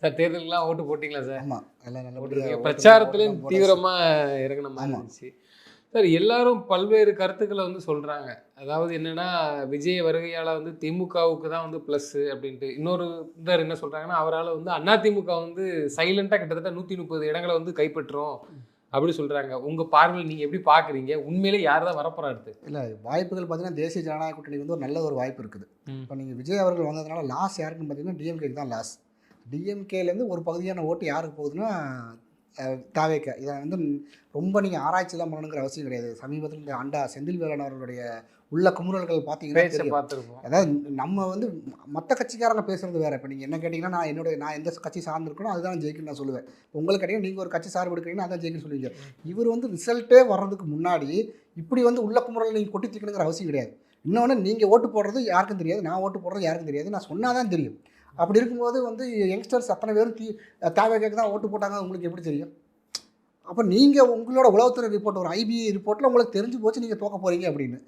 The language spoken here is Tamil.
சார் தேர்தலுக்குலாம் ஓட்டு போட்டிங்களா சார்? ஆமாம், எல்லாம் போட்டிருக்கீங்க. நல்லபடியாக பிரச்சாரத்துலேயும் ஓட்டெல்லாம் போட்டாச்சு. தீவிரமாக இறங்கின மாதிரி ஆமாம். இருந்துச்சு. சார் எல்லாரும் பல்வேறு கருத்துக்களை வந்து சொல்கிறாங்க. அதாவது என்னன்னா, விஜய் வருகையால் வந்து திமுகவுக்கு தான் வந்து ப்ளஸ்ஸு அப்படின்ட்டு. இன்னொரு இவர் என்ன சொல்கிறாங்கன்னா, அவரால் வந்து அதிமுக வந்து சைலண்ட்டாக கிட்டத்தட்ட 130 இடங்களை வந்து கைப்பற்றும் அப்படி சொல்கிறாங்க. உங்கள் பார்வையில் நீங்கள் எப்படி பார்க்குறீங்க? உண்மையிலே யார் தான் வரப்போறா அடுத்து? இல்லை, வாய்ப்புகள் பார்த்தீங்கன்னா தேசிய ஜனநாயக கூட்டணிக்கு வந்து ஒரு நல்ல ஒரு வாய்ப்பு இருக்குது. ம். இப்போ நீங்கள் விஜய் அவர்கள் வந்ததுனால லாஸ் யாருக்குன்னு பார்த்தீங்கன்னா டிஎம்கேக்கு தான் லாஸ். டிஎம்கேலேருந்து ஒரு பகுதியான ஓட்டு யாருக்கு போகுதுன்னா தாவேக. இதை வந்து ரொம்ப நீங்கள் ஆராய்ச்சிலாம் பண்ணணுங்கிற அவசியம் கிடையாது. சமீபத்தில் இந்த செந்தில் வேலன் அவர்களுடைய உள்ள குமுறல்கள் பார்த்தீங்கன்னா பேச்சை தெரியும். பார்த்துருப்போம். அதாவது நம்ம வந்து மற்ற கட்சிக்காரங்க பேசுறது வேறு. இப்போ நீங்கள் என்ன கேட்டிங்கன்னா நான் எந்த கட்சி சார்ந்திருக்கணும் அதுதான் ஜெயிக்குன்னு நான் சொல்லுவேன். உங்களுக்கு கேட்டிங்கன்னா நீங்கள் ஒரு கட்சி சார்பு எடுக்கிறீங்கன்னா அதான் ஜெயிக்குன்னு சொல்லுவீங்க. இவர் வந்து ரிசல்ட்டே வர்றதுக்கு முன்னாடி இப்படி வந்து உள்ள குமுறல் நீங்கள் கொட்டி தீக்கணுங்கிற அவசியம் கிடையாது. இன்னொன்று நீங்கள் ஓட்டு போடுறது யாருக்கும் தெரியாது, நான் ஓட்டு போடுறது யாருக்கும் தெரியாது. நான் சொன்னால் தான் தெரியும். அப்படி இருக்கும்போது வந்து யங்ஸ்டர்ஸ் அத்தனை பேரும் தாவேகாக்கு தான் ஓட்டு போட்டாங்க உங்களுக்கு எப்படி தெரியும்? அப்போ நீங்கள் உங்களோட உளவுத்துறை ரிப்போர்ட் ஒரு ஐபிஐ ரிப்போர்ட்டில் உங்களுக்கு தெரிஞ்சு போச்சு நீங்கள் தோக்க போகிறீங்க அப்படின்னு.